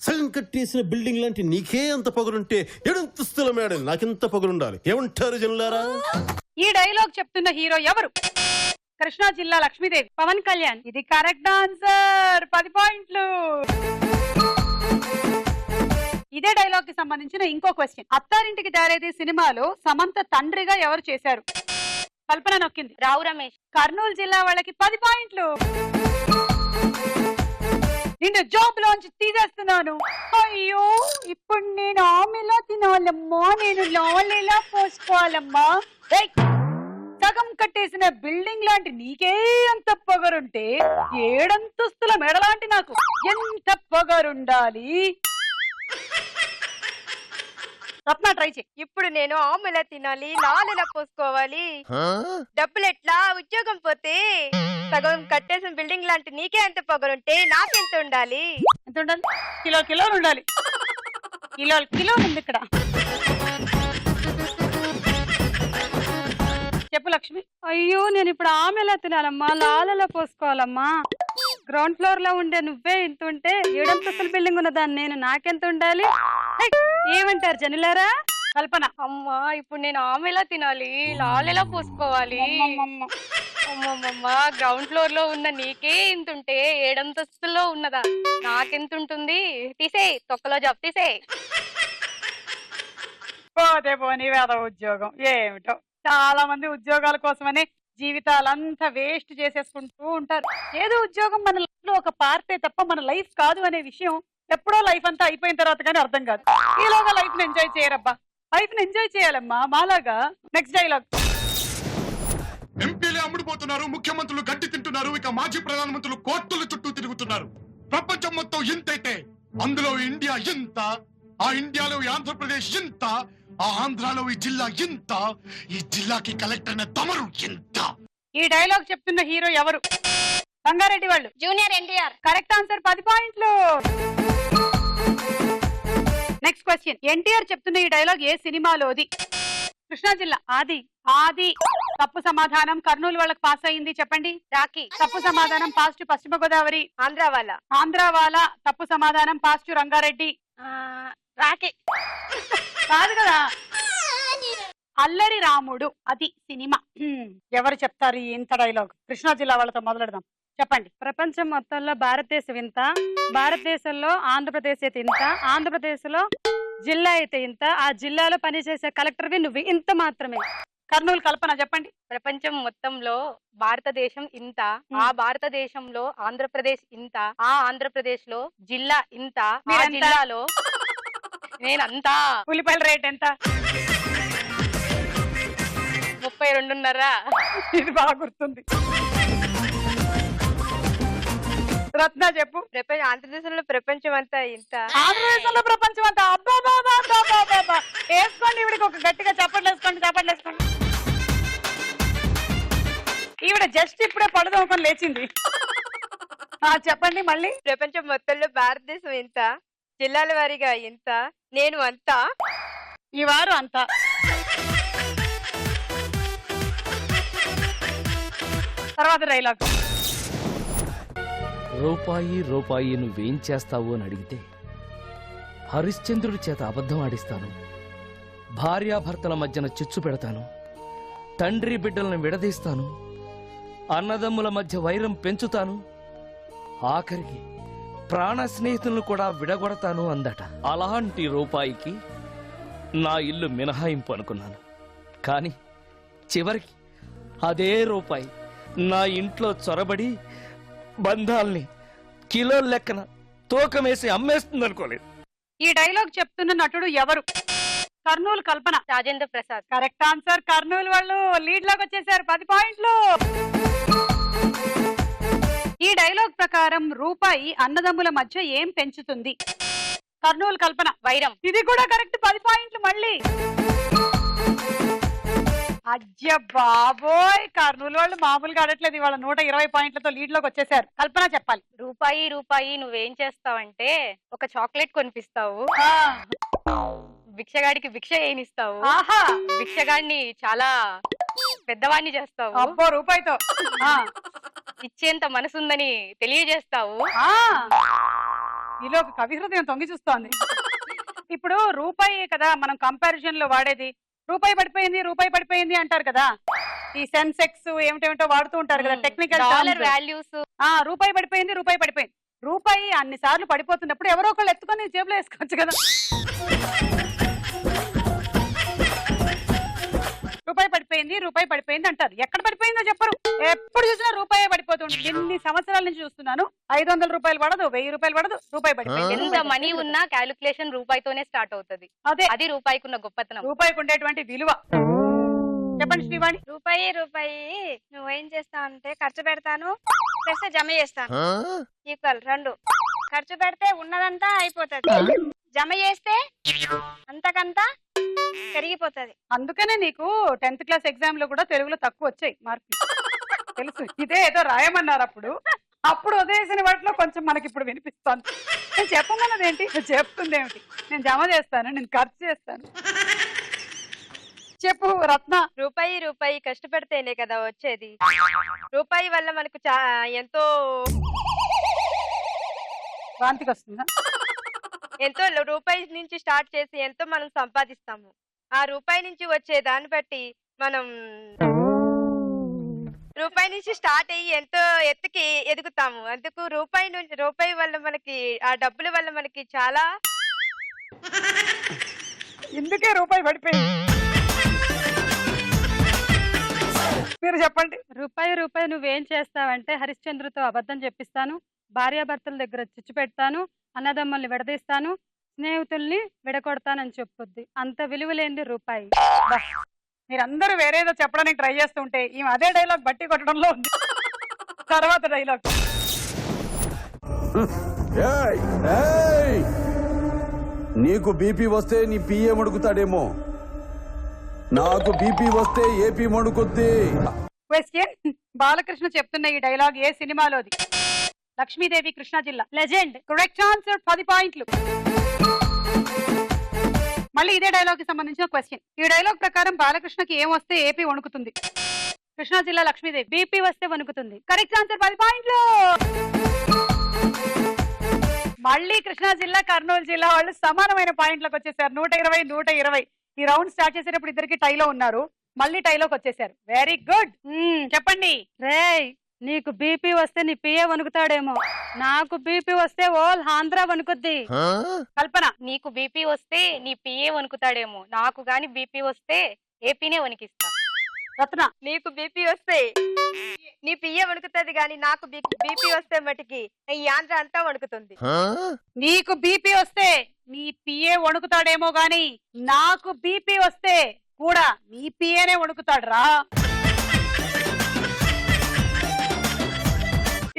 సగం కట్టేసిన బిల్డింగ్ లాంటి నీకే అంత పొగరుంటే ఏడంతస్తుల మేడం నాకెంత పొగరుండాలి. ఏమంటారు జనులారా? ఈ డైలాగ్ చెప్తున్న హీరో ఎవరు? కృష్ణా జిల్లా లక్ష్మీదేవి. పవన్ కళ్యాణ్. ఇది కరెక్ట్ ఆన్సర్. 10 పాయింట్లు. ఇదే డైలాగ్ కి సంబంధించిన ఇంకో క్వశ్చన్. అత్తారింటికి దారేది సినిమాలో సమంత తండ్రిగా ఎవరు చేశారు? కల్పన నొక్కింది. రావు రమేష్. కర్నూలు జిల్లా వాళ్ళకి 10 పాయింట్లు. నిన్ను జాబ్ లోంచి తీసేస్తున్నాను. అయ్యో ఇప్పుడు నేను ఆమెలా తినాలమ్మా, నేను లాలీలా పోసుకోవాలమ్మా. సగం కట్టేసిన బిల్డింగ్ లాంటి నీకే అంత పొగరుంటే ఏడంతస్తుల మెడలాంటి నాకు ఎంత పొగరుండాలి? రత్న ట్రై చేయి. ఇప్పుడు నేను ఆమెలా తినాలి, నాలెలా పోసుకోవాలి, డబ్బులు ఎట్లా, ఉద్యోగం పోతే సగం కట్టేసిన బిల్డింగ్ లాంటి నీకే ఎంత పొగరుంటే నాకెంత ఉండాలి? ఎంత ఉండాలి? కిలోలు ఉండాలి. కిలోలు ఉంది ఇక్కడ. చెప్పు లక్ష్మి. అయ్యో నేను ఇప్పుడు ఆమె ఎలా తినాలమ్మా, లాలలా పోసుకోవాలమ్మా. గ్రౌండ్ ఫ్లోర్ లో ఉండే నువ్వే ఇంత ఉంటే ఏడంతస్తుల బిల్డింగ్ ఉన్నదాన్ని నేను నాకెంత ఉండాలి? హై, ఏమంటారు జనులారా? కల్పన. అమ్మా ఇప్పుడు నేను ఆమెలా తినాలి, లాలెలా పోసుకోవాలి? అమ్మమ్మమ్మ, గ్రౌండ్ ఫ్లోర్ లో ఉన్న నీకే ఇంతుంటే ఏడంతస్తుల్లో ఉన్నదా నాకెంత ఉంటుంది? తీసేయ్, తొక్కలో జాబ్ తీసేయ్. పోతే పోనీ వేద ఉద్యోగం ఏమిటో. చాలా మంది ఉద్యోగాల కోసమని జీవితాలంతా వేస్ట్ చేసేసుకుంటూ ఉంటారు. ఏదో ఉద్యోగం మన లైఫ్ లో ఒక పార్టే తప్ప మన లైఫ్ కాదు అనే విషయం ఎప్పుడో లైఫ్ అంతా అయిపోయిన తర్వాత కానీ అర్థం కాదు. ఈలోగా లైఫ్ ని ఎంజాయ్ చేయరబ్బా. లైఫ్ ని ఎంజాయ్ చేయాలమ్మా మాలాగా. Next dialogue. ఎంపీలే అమ్ముడుపోతున్నారు, ముఖ్యమంత్రులు గడ్డి తింటున్నారు, ఇక మాజీ ప్రధానమంత్రులు కోర్టుల చుట్టూ తిరుగుతున్నారు. ప్రపంచం మొత్తం ఇంతైతే అందులో ఇండియా ఇంత, ఆ ఇండియాలో ఈ ఆంధ్రప్రదేశ్ ఇంత, ఆ ఆంధ్రాలో ఈ జిల్లా ఇంత, ఈ జిల్లాకి కలెక్టర్ అయిన తమరు ఇంత. ఈ డైలాగ్ చెప్తున్న హీరో ఎవరు? రంగారెడ్డి వాళ్ళు. జూనియర్ ఎన్టీఆర్. కరెక్ట్ ఆన్సర్, 10 పాయింట్లు. Next question. ఎన్టీఆర్ చెప్తున్న ఈ డైలాగ్ ఏ సినిమాలోది? కృష్ణా జిల్లా. ఆది. తప్పు సమాధానం. కర్నూలు వాళ్ళకి పాస్ అయింది, చెప్పండి. రాఖీ. తప్పు సమాధానం. పాస్ట్ పశ్చిమ గోదావరి. ఆంధ్రావాలా. తప్పు సమాధానం. పాస్ట్ రంగారెడ్డి. రాఖీ కాదు కదా, అల్లరి రాముడు అది సినిమా. ఎవరు చెప్తారు ఇంత డైలాగ్? కృష్ణా జిల్లా వాళ్ళతో మొదలెడదాం, చెప్పండి. ప్రపంచం మొత్తంలో భారతదేశం ఇంత, భారతదేశంలో ఆంధ్రప్రదేశ్ అయితే ఇంత, ఆంధ్రప్రదేశ్ లో జిల్లా అయితే ఇంత, ఆ జిల్లాలో పనిచేసే కలెక్టర్వి నువ్వు ఇంత మాత్రమే. కర్నూలు కల్పన, చెప్పండి. ప్రపంచం మొత్తంలో భారతదేశం ఇంత, ఆ భారతదేశంలో ఆంధ్రప్రదేశ్ ఇంత, ఆ ఆంధ్రప్రదేశ్ లో జిల్లా ఇంత, ఆ మీరెంత? జిల్లాలో నేనంతా. ఉల్లిపాయల రేట్ ఎంత? 32.5. ఇది బాగా గుర్తుంది. రత్న చెప్పు. ఆంధ్రదేశంలో ప్రపంచం అంతా ఇంత. ఆంధ్రదేశంలో ప్రపంచం అంతా. అబ్బా వేసుకోండి, ఈవిడికి ఒక గట్టిగా చప్పట్లు వేసుకోండి. ఈవిడ జస్ట్ ఇప్పుడే పడదోకొని లేచింది. చెప్పండి మళ్ళీ. ప్రపంచం మొత్తంలో భారతదేశం ఎంత, జిల్లాల వారీగా ఎంత, నేను అంతా. ఈ వారు అంతా. తర్వాత డైలాగ్. రూపాయి నువ్వేం చేస్తావు అని అడిగితే హరిశ్చంద్రుడి చేత అబద్ధం ఆడిస్తాను, భార్యాభర్తల మధ్యన చిచ్చు పెడతాను, తండ్రి బిడ్డలను విడదీస్తాను, అన్నదమ్ముల మధ్య వైరం పెంచుతాను, ఆఖరికి ప్రాణ స్నేహితులను కూడా విడగొడతాను అందట. అలాంటి రూపాయికి నా ఇల్లు మినహాయింపు అనుకున్నాను. కానీ చివరికి అదే రూపాయి నా ఇంట్లో చొరబడి బంధాల్ని కిలో లెక్కన తూకమేసి అమ్మేస్తుంది అనుకోలేదు. ఈ డైలాగ్ చెప్తున్న నటుడు ఎవరు? కర్నూలు కల్పన. రాజేంద్ర ప్రసాద్. Correct answer. కర్నూలు వాళ్ళు లీడ్ లోకి వచ్చేసారు, 10 పాయింట్లు. ఈ డైలాగ్ ప్రకారం రూపాయి అన్నదమ్ముల మధ్య ఏం పెంచుతుంది? కర్నూలు కల్పన. వైరం. ఇది కూడా కరెక్ట్, 10 పాయింట్లు మళ్ళీ. అజ్జ బాబోయ్, కర్నూలు వాళ్ళు మామూలుగా ఆడట్లేదు. ఇవాళ 120 పాయింట్లతో లీడ్ లోకి వచ్చేసారు. కల్పన చెప్పాలి. రూపాయి నువ్వేం చేస్తావంటే ఒక చాక్లెట్ కొనిపిస్తావు, ఆ, భిక్షగాడికి భిక్ష ఏనిస్తావు, ఆహా, భిక్షగాడిని చాలా పెద్దవాడిని చేస్తావు, అబ్బో రూపాయితో ఆ, ఇచ్చేంత మనసుందని తెలియజేస్తావు. ఆ, ఈలో ఒక కవి హృదయం తొంగి చూస్తోంది. ఇప్పుడు రూపాయి కదా మనం కంపారిజన్ లో వాడేది. రూపాయి పడిపోయింది అంటారు కదా, ఈ సెన్సెక్స్ ఏమిటేమిటో వాడుతూ ఉంటారు కదా టెక్నికల్ డాలర్ వాల్యూస్. రూపాయి పడిపోయింది. రూపాయి అన్ని సార్లు పడిపోతున్నప్పుడు ఎవరో ఒకళ్ళు ఎత్తుకొని జేబులో వేసుకోవచ్చు కదా. రూపాయి పడిపోయింది అంటారు. ఎక్కడ పడిపోయిందో చెప్పరు. ఎప్పుడు చూసినా రూపాయి పడిపోతుంది. ఎన్ని సంవత్సరాల నుంచి చూస్తున్నాను. 500 రూపాయలు పడదు, 1000 రూపాయలు పడదు, రూపాయి పడిపోయింది. ఎంత మనీ ఉన్నా క్యాలిక్యులేషన్ రూపాయితోనే స్టార్ట్ అవుతుంది. అదే అది రూపాయికి ఉన్న గొప్పతనం, రూపాయికి ఉండేటువంటి విలువ. చెప్పండి శ్రీవాణి. రూపాయి నువ్వేం చేస్తావంటే ఖర్చు పెడతాను ప్లస్ జమ చేస్తాను, ఈక్వల్ 2. ఖర్చు పెడితే ఉన్నదంతా అయిపోతుంది, జమ చేస్తే అంతకంతా పెరిగిపోతుంది. అందుకనే నీకు 10th క్లాస్ ఎగ్జామ్ లో కూడా తెలుగులో తక్కువ వచ్చాయి మార్కులు. తెలుసు, ఇదే ఏదో రాయమన్నారు అప్పుడు వదిలేసిన వాటిలో కొంచెం మనకి ఇప్పుడు వినిపిస్తాను. నేను చెప్పమన్నదేంటి, నువ్వు చెప్తుంది ఏమిటి? నేను జమ చేస్తాను, నేను ఖర్చు చేస్తాను. చెప్పు రత్న. రూపాయి కష్టపడితేనే కదా వచ్చేది. రూపాయి వల్ల మనకు ఎంతో వాంతికి వస్తుందా? ఎంతో రూపాయి నుంచి స్టార్ట్ చేసి ఎంతో మనం సంపాదిస్తాము. ఆ రూపాయి నుంచి వచ్చే దాన్ని బట్టి మనం రూపాయి నుంచి స్టార్ట్ అయ్యి ఎంతో ఎత్తుకి ఎదుగుతాము. అందుకు రూపాయి వల్ల మనకి ఆ డబ్బుల వల్ల మనకి చాలా ఇందుకే రూపాయి పడిపోయింది. మీరు చెప్పండి. రూపాయి నువ్వేం చేస్తావంటే హరిశ్చంద్రతో అబద్ధం చెప్పిస్తాను, భార్యాభర్తల దగ్గర చిచ్చు పెడతాను, అన్నదమ్ముల్ని విడదీస్తాను, స్నేహితుల్ని విడగొడతానని చెప్పుద్ది. అంత విలువలేంది రూపాయి. మీరందరూ వేరేదో చెప్పడానికి ట్రై చేస్తుంటే ఈమె అదే డైలాగ్ బట్టి కొట్టడంలో ఉంది. తర్వాత డైలాగ్. నీకు బీపీ వస్తే నీ పిఏ మడుగుతాడేమో, నాకు బీపీ వస్తే ఏపీ మడుకుద్ది. క్వశ్చన్. బాలకృష్ణ చెప్తున్న ఈ డైలాగ్ ఏ సినిమాలోది? లక్ష్మీదేవి, కృష్ణా జిల్లా. లెజెండ్. Correct answer. 10 పాయింట్లు. మళ్ళీ ఇదే డైలాగ్ కి సంబంధించిన క్వశ్చన్. ఈ డైలాగ్ ప్రకారం బాలకృష్ణకి ఏం వస్తే ఏపీ వణుకుతుంది? కృష్ణా జిల్లా, లక్ష్మీదేవి. బీపీ వస్తే వణుకుతుంది. Correct answer. 10 పాయింట్లు. మళ్ళీ కృష్ణా జిల్లా, కర్నూలు జిల్లా వాళ్ళు సమానమైన పాయింట్లకు వచ్చేసారు. 120. ఈ రౌండ్ స్టార్ట్ చేసేటప్పుడు ఇద్దరికి టైలో ఉన్నారు, మళ్ళీ టైలోకి వచ్చేసారు. Very good. చెప్పండి. రేయ్, నీకు బీపీ వస్తే నీ పిఏ వణుకుతాడేమో, నాకు బీపీ వస్తే ఓల్ ఆంధ్ర వణుకుద్ది. కల్పన. నీకు బీపీ వస్తే నీ పిఏ వణుకుతాడేమో, నాకు గాని బీపీ వస్తే ఏపీనే వణికిస్తా. రత్న. నీకు బీపీ వస్తే నీ పిఏ వణుకుతుంది గాని నాకు బీపీ వస్తే మటుకి ఈ ఆంధ్ర అంతా వణుకుతుంది. నీకు బీపీ వస్తే నీ పిఏ వణుకుతాడేమో గాని నాకు బీపీ వస్తే కూడా నీ పిఏనే వణుకుతాడు రా.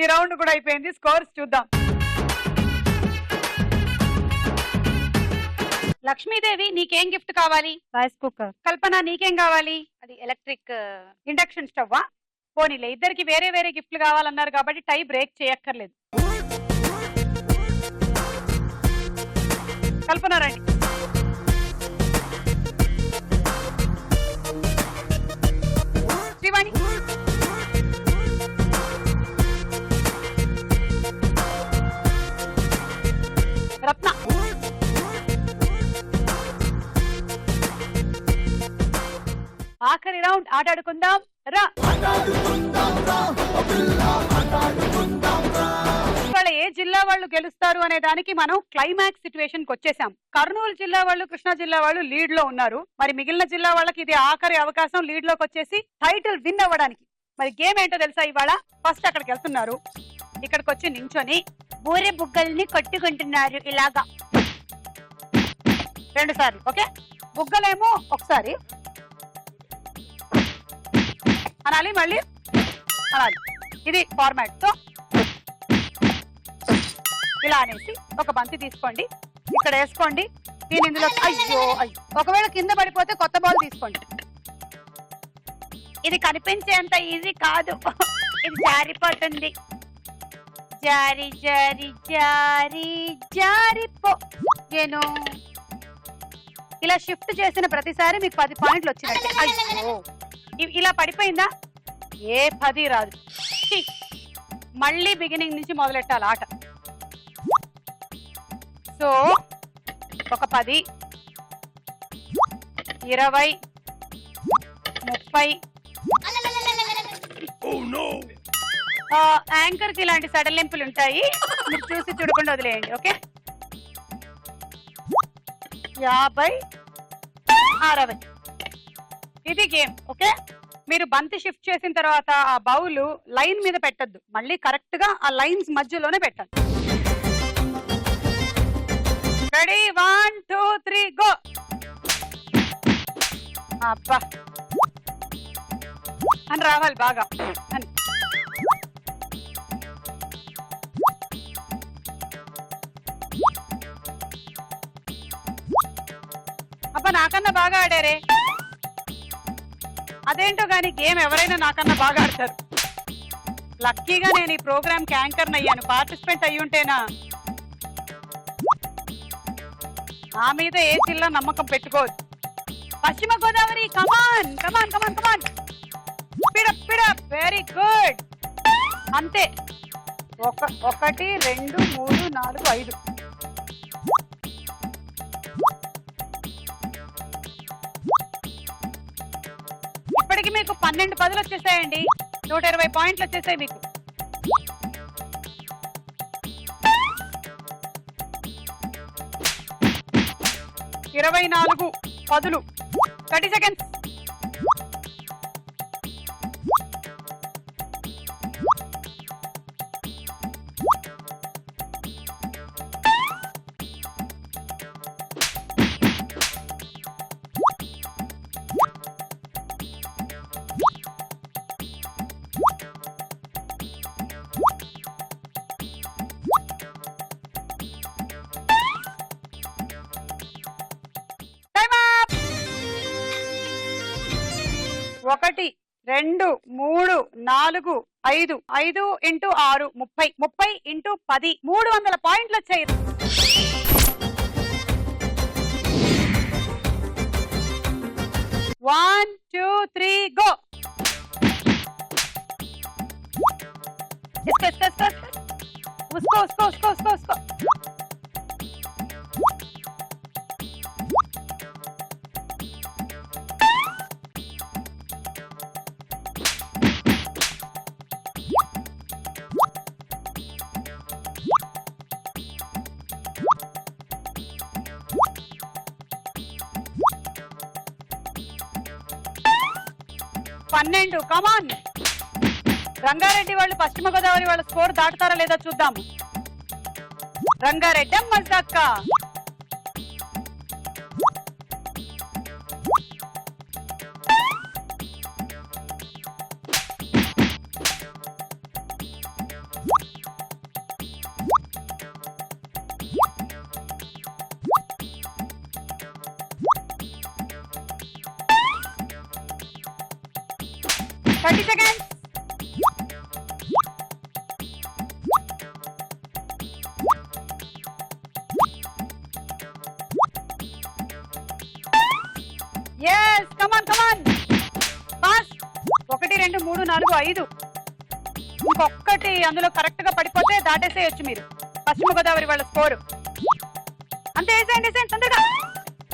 ఈ రౌండ్ కూడా అయిపోయింది. స్కోర్స్ చూద్దాం. లక్ష్మీదేవి, నీకేం గిఫ్ట్ కావాలి? Rice cooker. కల్పన, నీకేం కావాలి? అది ఎలక్ట్రిక్ ఇండక్షన్ స్టవ్. పోనీలే, ఇద్దరికి వేరే వేరే గిఫ్ట్లు కావాలన్నారు కాబట్టి టై బ్రేక్ చేయక్కర్లేదు. కల్పన రండి. శ్రీవాణి. రత్న. ఆఖరి రౌండ్ ఆటాడుకుందాం రా. ఇవాళ ఏ జిల్లా వాళ్ళు గెలుస్తారు అనే దానికి మనం క్లైమాక్స్ సిచ్యువేషన్ కి వచ్చేసాం. కర్నూలు జిల్లా వాళ్ళు, కృష్ణా జిల్లా వాళ్ళు లీడ్ లో ఉన్నారు. మరి మిగిలిన జిల్లా వాళ్ళకి ఇది ఆఖరి అవకాశం లీడ్ లోకి వచ్చేసి టైటిల్ విన్ అవ్వడానికి. మరి గేమ్ ఏంటో తెలుసా? ఇవాళ ఫస్ట్ అక్కడికి వెళ్తున్నారు, ఇక్కడికి వచ్చి నించొని బూరె బుగ్గల్ని కొట్టుకుంటున్నారు ఇలాగా 2 సార్లు. ఓకే, బుగ్గలేమో ఒకసారి అనాలి, మళ్ళీ అనాలి. ఇది ఫార్మాట్. తో ఇలా అనేసి ఒక బంతి తీసుకోండి, ఇక్కడ వేసుకోండి. దీని ఇందులో అయ్యో ఒకవేళ కింద పడిపోతే కొత్త బాల్ తీసుకోండి. ఇది కనిపించేంత ఈజీ కాదు, ఇది జారిపోతుంది. జారి జారి జారి జారిపో. నేను ఇలా షిఫ్ట్ చేసిన ప్రతిసారి మీకు 10 పాయింట్లు వచ్చినట్టే. అయ్యో, ఇలా పడిపోయిందా? ఏ 10 రాదు. మళ్ళీ బిగినింగ్ నుంచి మొదలెట్టాలి ఆట. సో ఒక 10, 20, 30. యాంకర్ కి ఇలాంటి సడలింపులు ఉంటాయి, మీరు చూసి చూడకుండా వదిలేయండి. ఓకే, 50, 60. ఇది గేమ్. ఓకే, మీరు బంతి షిఫ్ట్ చేసిన తర్వాత ఆ బౌల్ లైన్ మీద పెట్టద్దు, మళ్ళీ కరెక్ట్ గా ఆ లైన్స్ మధ్యలోనే పెట్టాలి. రెడీ? 1, 2, 3 గో. అబ్బా అని రావాలి బాగా అని. అబ్బా అబ్బా నాకన్నా బాగా ఆడారే. అదేంటో గానీ గేమ్ ఎవరైనా నాకన్నా బాగా ఆడతారు. లక్కీగా నేను ఈ ప్రోగ్రామ్ కి యాంకర్ అయ్యాను. పార్టిసిపెంట్ అయ్యి ఉంటేనా నా మీద ఏ జిల్లా నమ్మకం పెట్టుకోవచ్చు. పశ్చిమ గోదావరి కమాన్ కమాన్ కమాన్ కమాన్, స్పీడప్ స్పీడప్, వెరీ గుడ్. అంతే. 1 2 3 4 5. ఇప్పటికి మీకు 12 10 వచ్చేసాయండి. 120 పాయింట్లు వచ్చేసాయి మీకు. ఇరవై 24 10. 30 సెకండ్స్. ఒకటి 2 3 4 5. 5 ఇంటూ 6 30. 30 ఇంటూ 10 300 పాయింట్లు వచ్చాయి. One, two, three, go. उसको. పన్నెండు. కమాన్. రంగారెడ్డి వాళ్ళు పశ్చిమ గోదావరి వాళ్ళ స్కోర్ దాటుతారా లేదా చూద్దాము. Rangareddy మజాక్క. seconds. Yes, come on. Fast. 1 2 3 4 5. ఇంకొకటి అందులో కరెక్ట్ గా పడిపోతే దాటేసేయచ్చు మీరు పశ్చిమ గోదావరి వాళ్ళ స్కోరు. అంతే వేసేయండి తొందరగా.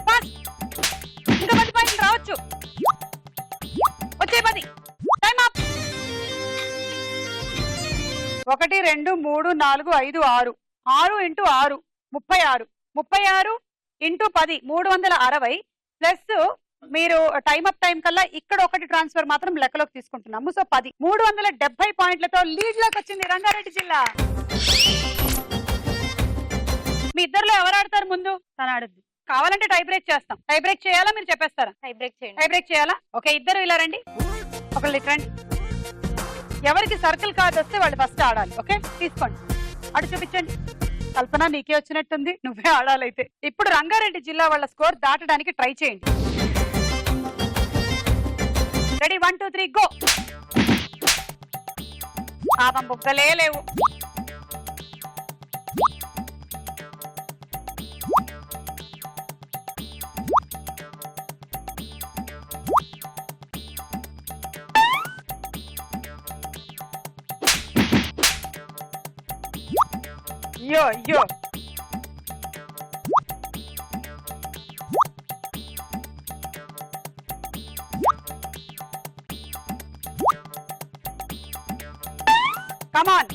ఫాస్ట్. ఇంకా 10 పాయింట్లు రావచ్చు. వచ్చే 10. Time up. 1 2 3 4 5 6. 6 into 6 36. 36 into 10 360 plus మీరు టైం అప్ టైం కల్లా ఇక్కడ ఒకటి ట్రాన్స్ఫర్ మాత్రం లెక్కలోకి తీసుకుంటున్నాము. సో 10 370 పాయింట్లతో లీడ్ లోకి వచ్చింది రంగారెడ్డి జిల్లా. మీ ఇద్దరులో ఎవరు ఆడతారు ముందు? తను ఆడుద్ది. కావాలంటే టై బ్రేక్ చేస్తాం. టై బ్రేక్ చేయాలా మీరు చెప్పేస్తారా? టై బ్రేక్ చేయండి. టై బ్రేక్ చేయాలా? ఓకే, ఇద్దరు ఇలా రండి. ఒకళ్ళు ఇటు రండి. ఎవరికి సర్కిల్ కార్డ్ వస్తే వాళ్ళు ఫస్ట్ ఆడాలి. ఓకే, తీసుకోండి. అటు చూపించండి. కల్పన, నీకే వచ్చినట్టుంది, నువ్వే ఆడాలైతే. ఇప్పుడు రంగారెడ్డి జిల్లా వాళ్ళ స్కోర్ దాటడానికి ట్రై చేయండి. రెడీ? 1 2 3 గో. పాపం బుగ్గలే లేవు. యో come on.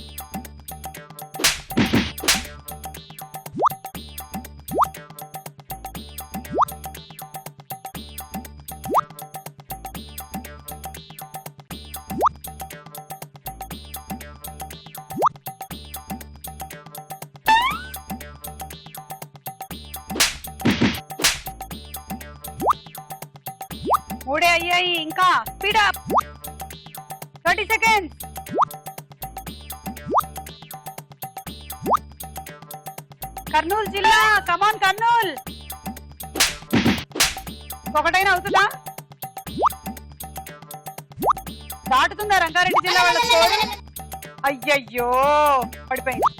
మూడే అయ్యాయి. ఇంకా స్పీడ్ అప్. 30 seconds. కర్నూలు జిల్లా, కమాన్ కర్నూల్. ఒకటైనా అవుతుందా? దాటుతుందా రంగారెడ్డి జిల్లా వాళ్ళ స్కోర్? అయ్యయ్యో పడిపోయింది.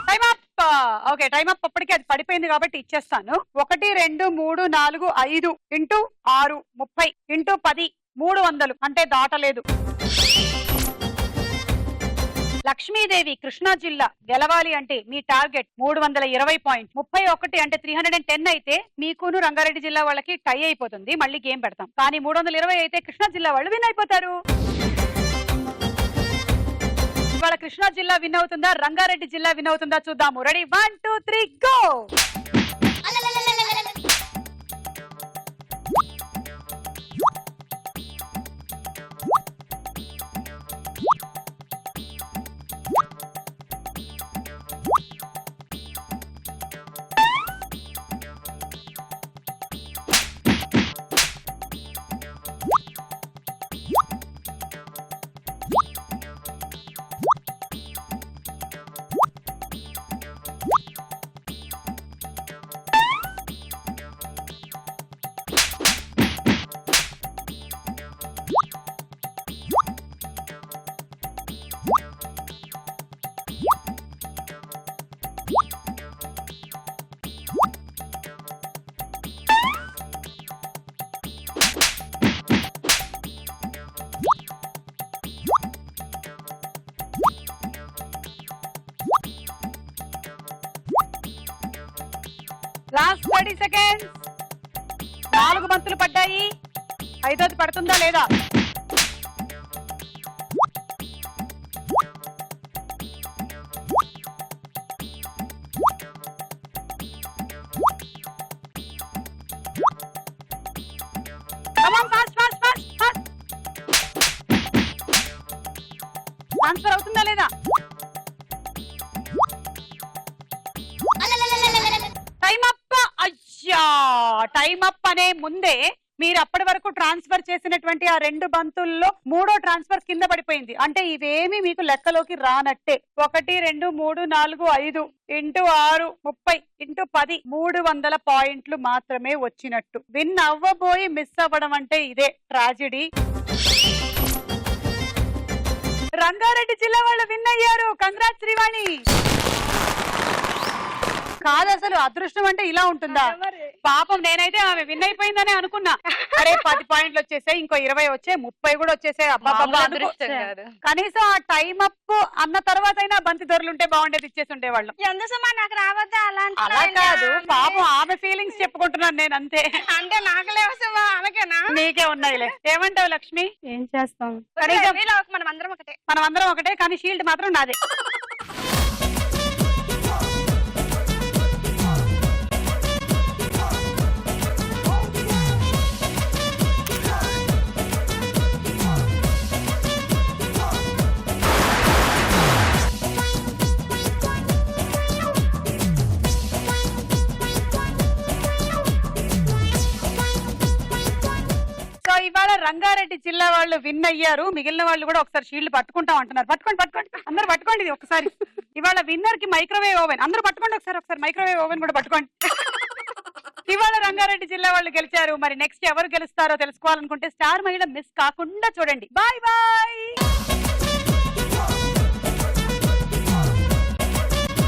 Time up. Okay time up. అప్పటికి అది పడిపోయింది కాబట్టి ఇచ్చేస్తాను. 1 2 3 4 5 ఇంటూ 6 30 ఇంటూ 10 300 అంటే దాటలేదు. లక్ష్మీదేవి కృష్ణా జిల్లా గెలవాలి అంటే మీ టార్గెట్ 320 పాయింట్. 31 అంటే 310 అయితే మీకును రంగారెడ్డి జిల్లా వాళ్ళకి టై అయిపోతుంది. మళ్ళీ గేమ్ పెడతాం. కానీ 320 అయితే కృష్ణా జిల్లా వాళ్ళు విన్ అయిపోతారు. ఇవాళ కృష్ణా జిల్లా విన్ అవుతుందా రంగారెడ్డి జిల్లా విన్ అవుతుందా చూద్దాము. Ready 1 2 3 go. Last 30 seconds. 4 బంతులు పడ్డాయి. 5ది పడుతుందా లేదా? ట్రాన్స్ఫర్ అవుతుందా లేదా? Time up. అయ్యా టైం అప్ అనే ముందే మీరు అప్పటి వరకు ట్రాన్స్ఫర్ చేసినటువంటి ఆ 2 బంతుల్లో 3వ ట్రాన్స్ఫర్ కింద పడిపోయింది. అంటే ఇవేమి మీకు లెక్కలోకి రానట్టే. 1 2 3 4 5 ఇంటూ 6 30 ఇంటూ 10 300 పాయింట్లు మాత్రమే వచ్చినట్టు. విన్ అవ్వబోయి మిస్ అవ్వడం అంటే ఇదే ట్రాజెడీ. రంగారెడ్డి జిల్లా వాళ్ళు విన్ అయ్యారు. కంగ్రాట్స్ శ్రీవాణి. కాదు అసలు అదృష్టం అంటే ఇలా ఉంటుందా? పాపం నేనైతే ఆమె విన్ అయిపోయిందనే అనుకున్నా. అరే 10 పాయింట్లు వచ్చేసాయి, ఇంకో 20 వచ్చాయి, 30 కూడా వచ్చేసాయి. కనీసం ఆ టైం అప్ అన్న తర్వాత అయినా బంతి దొరలుంటే బాగుండేది, ఇచ్చేసి ఉండేవాళ్ళం. నాకు రావద్దా అలా కాదు, పాపం ఆమె ఫీలింగ్స్ చెప్పుకుంటున్నాను నేను అంతే. అంటే నాకు లేవా ఆమెకేనా? నీకే ఉన్నాయిలే. ఏమంటావు లక్ష్మి? ఏం చేస్తాం, మనం అందరం ఒకటే. మనం అందరం ఒకటే, కానీ షీల్డ్ మాత్రం నాదే. ఇవాళ రంగారెడ్డి జిల్లా వాళ్ళు విన్ అయ్యారు. మిగిలిన వాళ్ళు కూడా ఒకసారి షీల్డ్ పట్టుకుంటాం అంటున్నారు. పట్టుకోండి పట్టుకోండి, అందరూ పట్టుకోండి ఇది ఒకసారి. ఇవాళ విన్నర్ కి మైక్రోవేవ్ ఓవెన్. అందరూ పట్టుకోండి ఒకసారి మైక్రోవేవ్ ఓవెన్ కూడా పట్టుకోండి. ఇవాళ రంగారెడ్డి జిల్లా వాళ్ళు గెలిచారు. మరి నెక్స్ట్ ఎవరు గెలుస్తారో తెలుసుకోవాలనుకుంటే స్టార్ మహిళ మిస్ కాకుండా చూడండి. Bye bye.